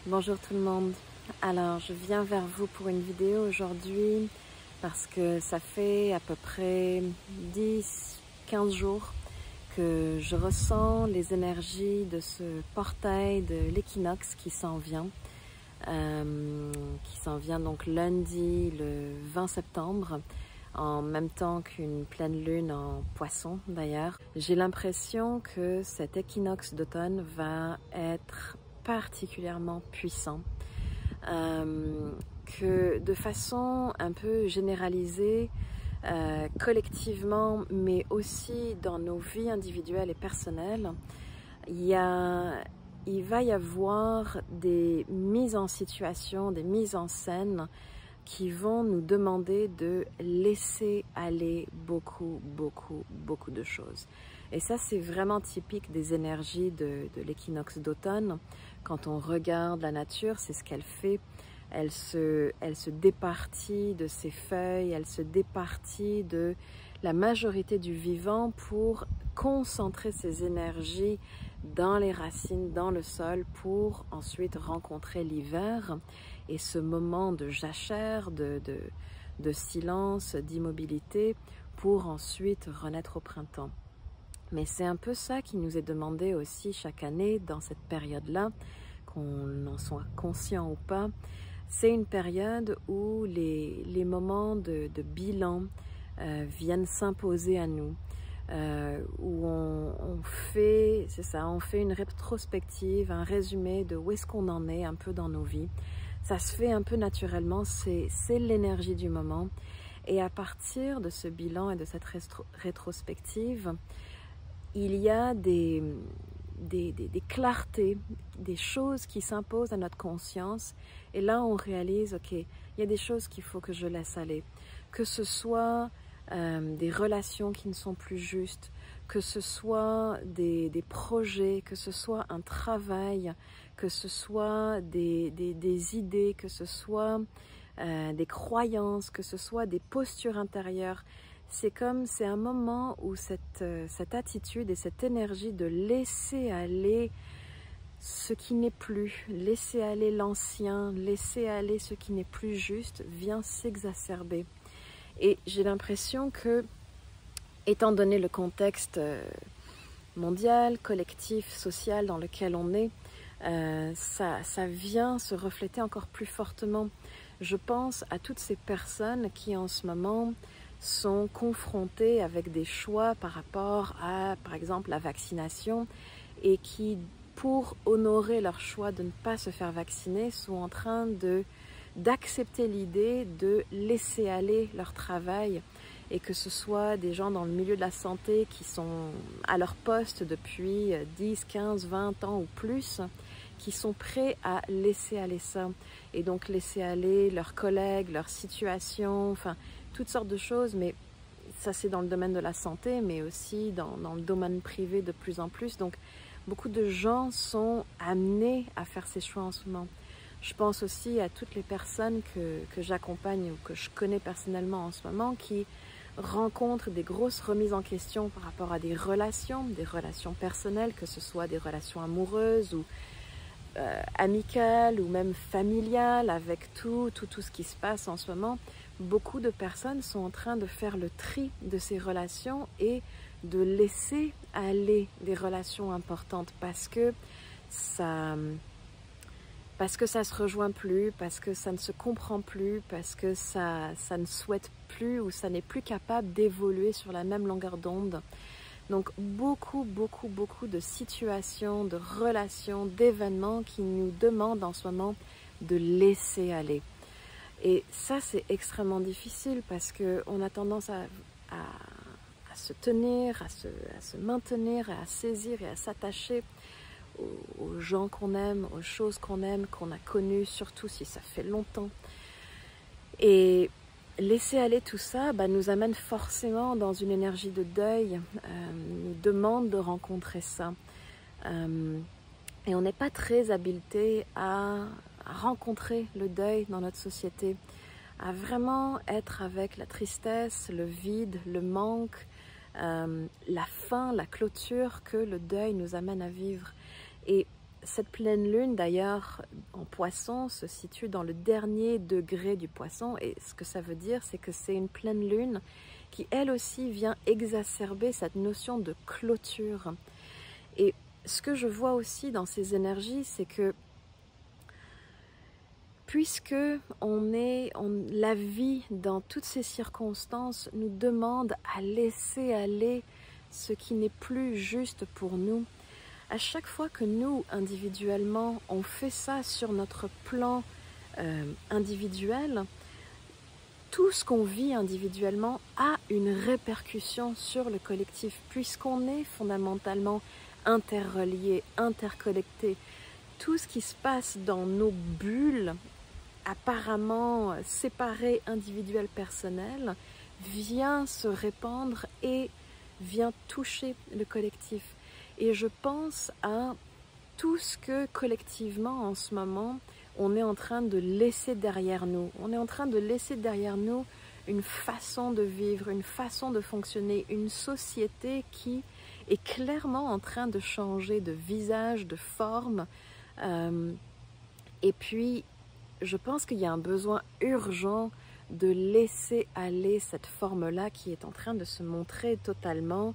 Bonjour tout le monde. Alors je viens vers vous pour une vidéo aujourd'hui parce que ça fait à peu près 10-15 jours que je ressens les énergies de ce portail de l'équinoxe qui s'en vient. Donc lundi le 20 septembre, en même temps qu'une pleine lune en Poisson d'ailleurs. J'ai l'impression que cet équinoxe d'automne va être particulièrement puissant, que de façon un peu généralisée, collectivement, mais aussi dans nos vies individuelles et personnelles, il va y avoir des mises en situation, des mises en scène qui vont nous demander de laisser aller beaucoup de choses. Et ça, c'est vraiment typique des énergies de l'équinoxe d'automne. Quand on regarde la nature, c'est ce qu'elle fait. Elle se départit de ses feuilles, elle se départit de la majorité du vivant pour concentrer ses énergies dans les racines, dans le sol, pour ensuite rencontrer l'hiver et ce moment de jachère, de silence, d'immobilité, pour ensuite renaître au printemps. Mais c'est un peu ça qui nous est demandé aussi chaque année dans cette période-là, qu'on en soit conscient ou pas. C'est une période où les moments de bilan viennent s'imposer à nous, où on fait une rétrospective, un résumé de où est-ce qu'on en est un peu dans nos vies. Ça se fait un peu naturellement, c'est l'énergie du moment. Et à partir de ce bilan et de cette rétrospective, il y a des clartés, des choses qui s'imposent à notre conscience. Et là, on réalise, ok, il y a des choses qu'il faut que je laisse aller. Que ce soit des relations qui ne sont plus justes, que ce soit des projets, que ce soit un travail, que ce soit des idées, que ce soit des croyances, que ce soit des postures intérieures. C'est un moment où cette attitude et cette énergie de laisser aller ce qui n'est plus, laisser aller l'ancien, laisser aller ce qui n'est plus juste, vient s'exacerber. Et j'ai l'impression que, étant donné le contexte mondial, collectif, social dans lequel on est, ça vient se refléter encore plus fortement. Je pense à toutes ces personnes qui en ce moment sont confrontés avec des choix par rapport à, par exemple, la vaccination, et qui, pour honorer leur choix de ne pas se faire vacciner, sont en train d'accepter l'idée de laisser aller leur travail, et que ce soit des gens dans le milieu de la santé qui sont à leur poste depuis 10, 15, 20 ans ou plus, qui sont prêts à laisser aller ça, et donc laisser aller leurs collègues, leur situation, enfin toutes sortes de choses. Mais ça, c'est dans le domaine de la santé, mais aussi dans le domaine privé de plus en plus. Donc beaucoup de gens sont amenés à faire ces choix en ce moment. Je pense aussi à toutes les personnes que j'accompagne ou que je connais personnellement en ce moment, qui rencontrent des grosses remises en question par rapport à des relations personnelles, que ce soit des relations amoureuses ou amicales ou même familiales, avec tout ce qui se passe en ce moment. Beaucoup de personnes sont en train de faire le tri de ces relations et de laisser aller des relations importantes parce que ça se rejoint plus, parce que ça ne se comprend plus, parce que ça ne souhaite plus, ou ça n'est plus capable d'évoluer sur la même longueur d'onde. Donc beaucoup de situations, de relations, d'événements qui nous demandent en ce moment de laisser aller. Et ça, c'est extrêmement difficile parce qu'on a tendance à se tenir, à se maintenir, à saisir et à s'attacher aux gens qu'on aime, aux choses qu'on aime, qu'on a connues, surtout si ça fait longtemps. Et laisser aller tout ça nous amène forcément dans une énergie de deuil, nous demande de rencontrer ça. Et on n'est pas très habilité à rencontrer le deuil dans notre société, à vraiment être avec la tristesse, le vide, le manque, la fin, la clôture que le deuil nous amène à vivre. Et cette pleine lune, d'ailleurs, en poisson, se situe dans le dernier degré du poisson. Et ce que ça veut dire, c'est que c'est une pleine lune qui, elle aussi, vient exacerber cette notion de clôture. Et ce que je vois aussi dans ces énergies, c'est que puisque la vie, dans toutes ces circonstances, nous demande à laisser aller ce qui n'est plus juste pour nous, à chaque fois que nous, individuellement, on fait ça sur notre plan individuel, tout ce qu'on vit individuellement a une répercussion sur le collectif, puisqu'on est fondamentalement interreliés, interconnectés. Tout ce qui se passe dans nos bulles, apparemment séparées, individuelles, personnelles, vient se répandre et vient toucher le collectif. Et je pense à tout ce que collectivement en ce moment, on est en train de laisser derrière nous. On est en train de laisser derrière nous une façon de vivre, une façon de fonctionner, une société qui est clairement en train de changer de visage, de forme. Et puis, je pense qu'il y a un besoin urgent de laisser aller cette forme-là qui est en train de se montrer totalement,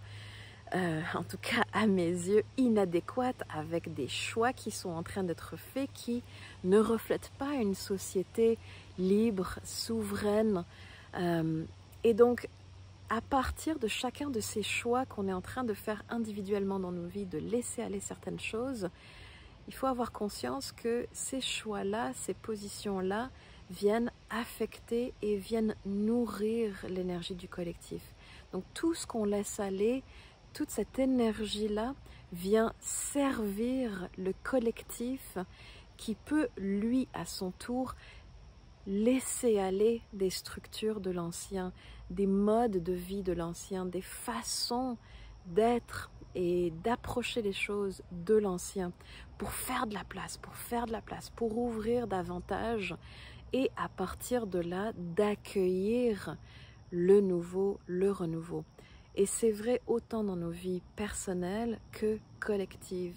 en tout cas à mes yeux, inadéquate, avec des choix qui sont en train d'être faits qui ne reflètent pas une société libre, souveraine. Et donc, à partir de chacun de ces choix qu'on est en train de faire individuellement dans nos vies, de laisser aller certaines choses, il faut avoir conscience que ces choix-là, ces positions-là viennent affecter et viennent nourrir l'énergie du collectif. Donc tout ce qu'on laisse aller, toute cette énergie-là vient servir le collectif qui peut, lui, à son tour, laisser aller des structures de l'ancien, des modes de vie de l'ancien, des façons d'être et d'approcher les choses de l'ancien pour faire de la place, pour ouvrir davantage et à partir de là d'accueillir le nouveau, le renouveau. Et c'est vrai autant dans nos vies personnelles que collectives.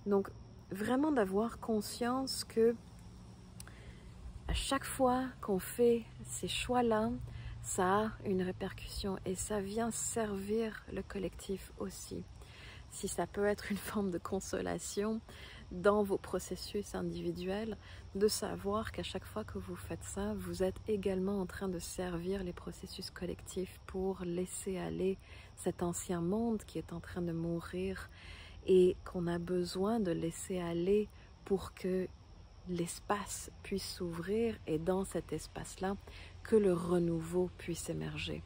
Donc vraiment d'avoir conscience que à chaque fois qu'on fait ces choix-là, ça a une répercussion et ça vient servir le collectif aussi. Si ça peut être une forme de consolation dans vos processus individuels, de savoir qu'à chaque fois que vous faites ça, vous êtes également en train de servir les processus collectifs pour laisser aller cet ancien monde qui est en train de mourir et qu'on a besoin de laisser aller pour que l'espace puisse s'ouvrir et dans cet espace-là, que le renouveau puisse émerger.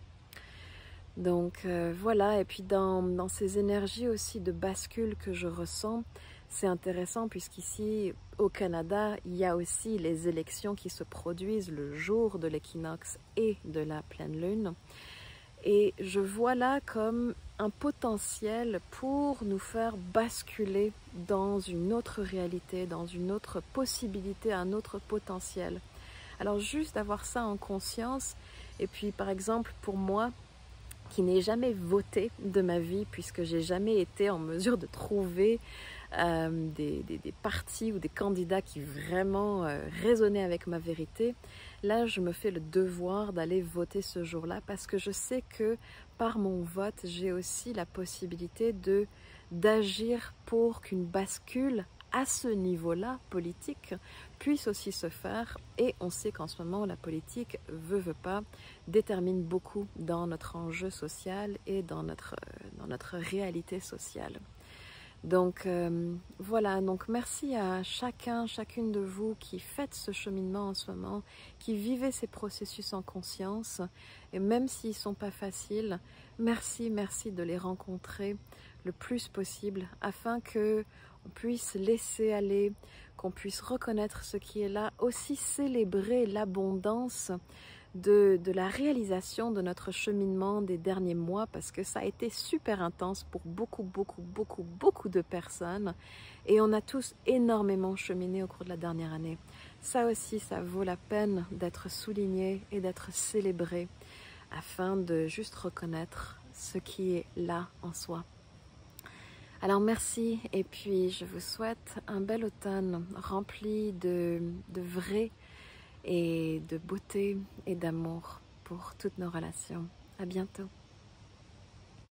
Donc voilà, et puis dans ces énergies aussi de bascule que je ressens, c'est intéressant puisqu'ici au Canada, il y a aussi les élections qui se produisent le jour de l'équinoxe et de la pleine lune. Et je vois là comme un potentiel pour nous faire basculer dans une autre réalité, dans une autre possibilité, un autre potentiel. Alors juste d'avoir ça en conscience, et puis par exemple pour moi, qui n'ai jamais voté de ma vie, puisque j'ai jamais été en mesure de trouver des partis ou des candidats qui vraiment résonnaient avec ma vérité. Là, je me fais le devoir d'aller voter ce jour-là parce que je sais que par mon vote, j'ai aussi la possibilité d'agir pour qu'une bascule à ce niveau-là politique puisse aussi se faire. Et on sait qu'en ce moment, la politique, veut pas, détermine beaucoup dans notre enjeu social et dans notre réalité sociale. Donc voilà, donc merci à chacune de vous qui faites ce cheminement en ce moment, qui vivez ces processus en conscience, et même s'ils ne sont pas faciles, merci de les rencontrer le plus possible afin que on puisse laisser aller, qu'on puisse reconnaître ce qui est là, aussi célébrer l'abondance de la réalisation de notre cheminement des derniers mois parce que ça a été super intense pour beaucoup de personnes et on a tous énormément cheminé au cours de la dernière année. Ça aussi, ça vaut la peine d'être souligné et d'être célébré afin de juste reconnaître ce qui est là en soi. Alors merci et puis je vous souhaite un bel automne rempli de vrai et de beauté et d'amour pour toutes nos relations. À bientôt.